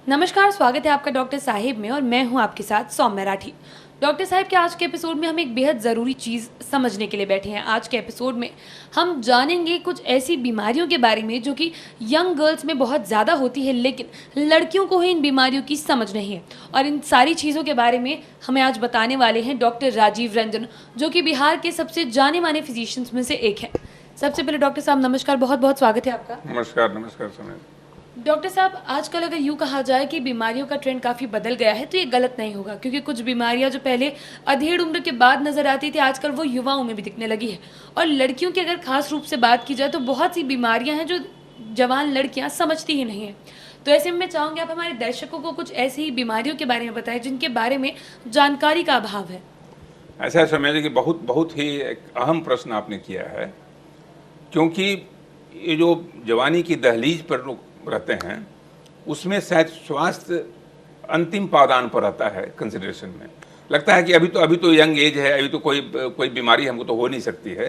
नमस्कार, स्वागत है आपका डॉक्टर साहिब में और मैं हूं आपके साथ सौम्य राठी। डॉक्टर साहिब के आज के एपिसोड में हम एक बेहद ज़रूरी चीज़ समझने के लिए बैठे हैं। आज के एपिसोड में हम जानेंगे कुछ ऐसी बीमारियों के बारे में जो कि यंग गर्ल्स में बहुत ज़्यादा होती है, लेकिन लड़कियों को ही इन बीमारियों की समझ नहीं है। और इन सारी चीज़ों के बारे में हमें आज बताने वाले हैं डॉक्टर राजीव रंजन, जो कि बिहार के सबसे जाने माने फिजिशियंस में से एक हैं। सबसे पहले डॉक्टर साहब नमस्कार, बहुत बहुत स्वागत है आपका। नमस्कार। नमस्कार समय। डॉक्टर साहब, आजकल अगर यूँ कहा जाए कि बीमारियों का ट्रेंड काफ़ी बदल गया है तो ये गलत नहीं होगा, क्योंकि कुछ बीमारियां जो पहले अधेड़ उम्र के बाद नज़र आती थी आजकल वो युवाओं में भी दिखने लगी है। और लड़कियों की अगर खास रूप से बात की जाए तो बहुत सी बीमारियां हैं जो जवान लड़कियां समझती ही नहीं हैं। तो ऐसे में मैं चाहूँगी आप हमारे दर्शकों को कुछ ऐसी ही बीमारियों के बारे में बताएं जिनके बारे में जानकारी का अभाव है। ऐसा समझिए कि बहुत बहुत ही एक अहम प्रश्न आपने किया है, क्योंकि ये जो जवानी की दहलीज पर लोग रहते हैं उसमें शायद स्वास्थ्य अंतिम पावदान पर रहता है कंसिडरेशन में। लगता है कि अभी तो यंग एज है, अभी तो कोई बीमारी हमको तो हो नहीं सकती है,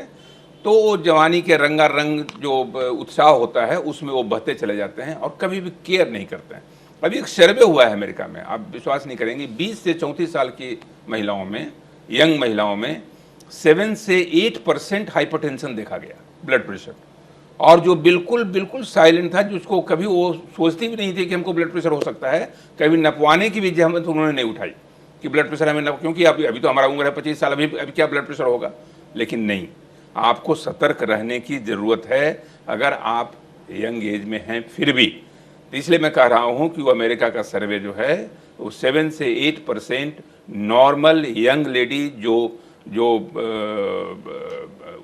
तो वो जवानी के रंगारंग जो उत्साह होता है उसमें वो बहते चले जाते हैं और कभी भी केयर नहीं करते हैं। अभी एक सर्वे हुआ है अमेरिका में, आप विश्वास नहीं करेंगे, 20 से 34 साल की महिलाओं में, यंग महिलाओं में 7 से 8% हाइपरटेंशन देखा गया, ब्लड प्रेशर। और जो बिल्कुल बिल्कुल साइलेंट था, जिसको कभी वो सोचती भी नहीं थी कि हमको ब्लड प्रेशर हो सकता है, कभी नपवाने की भी जहमत उन्होंने नहीं उठाई कि ब्लड प्रेशर हमें नप, क्योंकि अभी तो हमारा उम्र है 25 साल, अभी क्या ब्लड प्रेशर होगा। लेकिन नहीं, आपको सतर्क रहने की ज़रूरत है अगर आप यंग एज में हैं फिर भी। तो इसलिए मैं कह रहा हूँ कि वो अमेरिका का सर्वे जो है वो 7 से 8% नॉर्मल यंग लेडी जो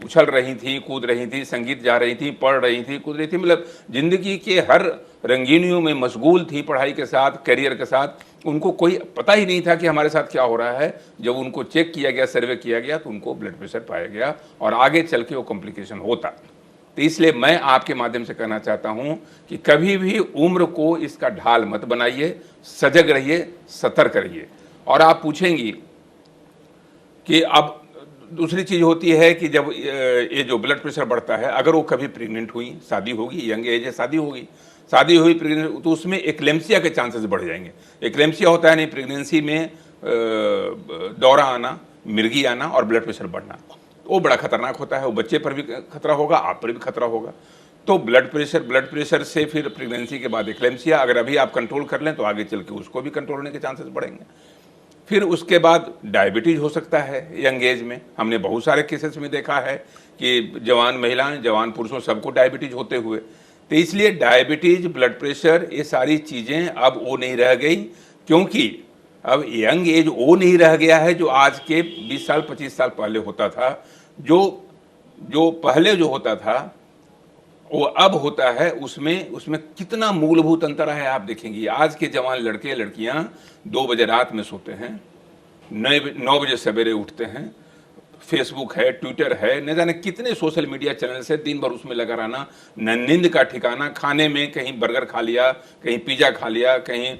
उछल रही थी, कूद रही थी, संगीत जा रही थी, पढ़ रही थी, कूद रही थी, मतलब ज़िंदगी के हर रंगीनियों में मशगूल थी, पढ़ाई के साथ, करियर के साथ। उनको कोई पता ही नहीं था कि हमारे साथ क्या हो रहा है। जब उनको चेक किया गया, सर्वे किया गया, तो उनको ब्लड प्रेशर पाया गया और आगे चल के वो कॉम्प्लिकेशन होता। तो इसलिए मैं आपके माध्यम से कहना चाहता हूँ कि कभी भी उम्र को इसका ढाल मत बनाइए, सजग रहिए, सतर्क रहिए। और आप पूछेंगी कि अब दूसरी चीज़ होती है कि जब ये जो ब्लड प्रेशर बढ़ता है, अगर वो कभी प्रेग्नेंट हुई, शादी होगी, यंग एज है, शादी हुई प्रेग्नेंट, तो उसमें एक्लेम्सिया के चांसेस बढ़ जाएंगे। एक्लेम्सिया होता है नहीं, प्रेगनेंसी में दौरा आना, मिर्गी आना और ब्लड प्रेशर बढ़ना, वो बड़ा खतरनाक होता है। वो बच्चे पर भी खतरा होगा, आप पर भी खतरा होगा। तो ब्लड प्रेशर से फिर प्रेगनेंसी के बाद एक्लेम्सिया, अगर अभी आप कंट्रोल कर लें तो आगे चल के उसको भी कंट्रोल होने के चांसेस बढ़ेंगे। फिर उसके बाद डायबिटीज़ हो सकता है यंग एज में। हमने बहुत सारे केसेस में देखा है कि जवान महिलाएं, जवान पुरुषों, सबको डायबिटीज़ होते हुए। तो इसलिए डायबिटीज़, ब्लड प्रेशर, ये सारी चीज़ें अब वो नहीं रह गई, क्योंकि अब यंग एज वो नहीं रह गया है जो आज के 20 साल 25 साल पहले होता था। जो पहले जो होता था वो अब होता है, उसमें कितना मूलभूत अंतर है आप देखेंगे। आज के जवान लड़के लड़कियां 2 बजे रात में सोते हैं, 9 बजे सवेरे उठते हैं, फेसबुक है, ट्विटर है, न जाने कितने सोशल मीडिया चैनल से दिन भर उसमें लगा रहना, न नींद का ठिकाना, खाने में कहीं बर्गर खा लिया, कहीं पिज़्ज़ा खा लिया, कहीं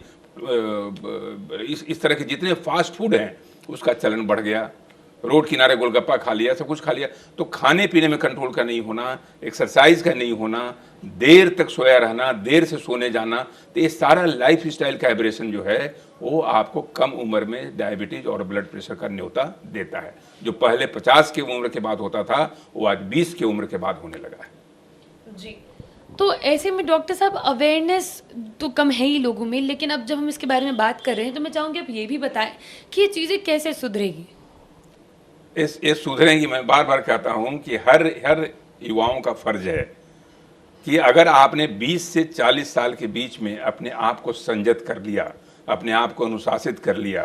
इस तरह के जितने फास्ट फूड हैं उसका चलन बढ़ गया, रोड किनारे गोलगप्पा खा लिया, सब कुछ खा लिया। तो खाने पीने में कंट्रोल का नहीं होना, एक्सरसाइज का नहीं होना, देर तक सोया रहना, देर से सोने जाना, तो ये सारा लाइफ स्टाइल का एब्रेशन जो है वो आपको कम उम्र में डायबिटीज और ब्लड प्रेशर का न्योता देता है। जो पहले 50 की उम्र के बाद होता था वो आज 20 की उम्र के बाद होने लगा है। जी, तो ऐसे में डॉक्टर साहब अवेयरनेस तो कम है ही लोगों में, लेकिन अब जब हम इसके बारे में बात कर रहे हैं तो मैं चाहूँगी आप ये भी बताएं कि ये चीज़ें कैसे सुधरेगी। ये सुधरेंगी। मैं बार बार कहता हूँ कि हर युवाओं का फर्ज है कि अगर आपने 20 से 40 साल के बीच में अपने आप को संयत कर लिया, अपने आप को अनुशासित कर लिया,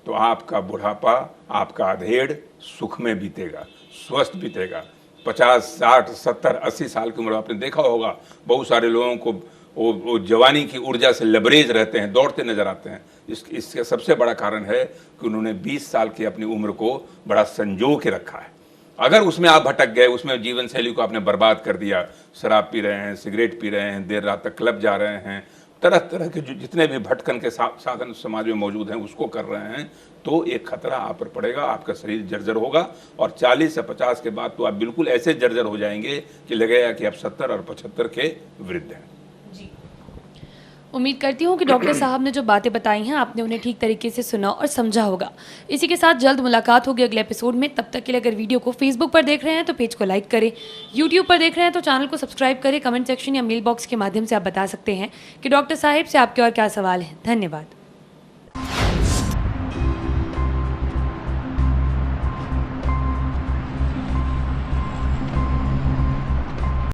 तो आपका बुढ़ापा, आपका अधेड़ सुख में बीतेगा, स्वस्थ बीतेगा। 50, 60, 70, 80 साल की उम्र आपने देखा होगा, बहुत सारे लोगों को वो जवानी की ऊर्जा से लबरेज रहते हैं, दौड़ते नजर आते हैं। इसका सबसे बड़ा कारण है कि उन्होंने 20 साल की अपनी उम्र को बड़ा संजो के रखा है। अगर उसमें आप भटक गए, उसमें जीवन शैली को आपने बर्बाद कर दिया, शराब पी रहे हैं, सिगरेट पी रहे हैं, देर रात तक क्लब जा रहे हैं, तरह तरह के जो जितने भी भटकन के साधन समाज में मौजूद हैं उसको कर रहे हैं, तो एक खतरा आप पर पड़ेगा, आपका शरीर जर्जर होगा। और 40 से 50 के बाद तो आप बिल्कुल ऐसे जर्जर हो जाएंगे कि लगेगा कि आप 70 और 75 के वृद्ध हैं। उम्मीद करती हूँ कि डॉक्टर साहब ने जो बातें बताई हैं आपने उन्हें ठीक तरीके से सुना और समझा होगा। इसी के साथ जल्द मुलाकात होगी अगले एपिसोड में। तब तक के लिए अगर वीडियो को फेसबुक पर देख रहे हैं तो पेज को लाइक करें, यूट्यूब पर देख रहे हैं तो चैनल को सब्सक्राइब करें। कमेंट सेक्शन या मेल बॉक्स के माध्यम से आप बता सकते हैं कि डॉक्टर साहिब से आपके और क्या सवाल हैं। धन्यवाद।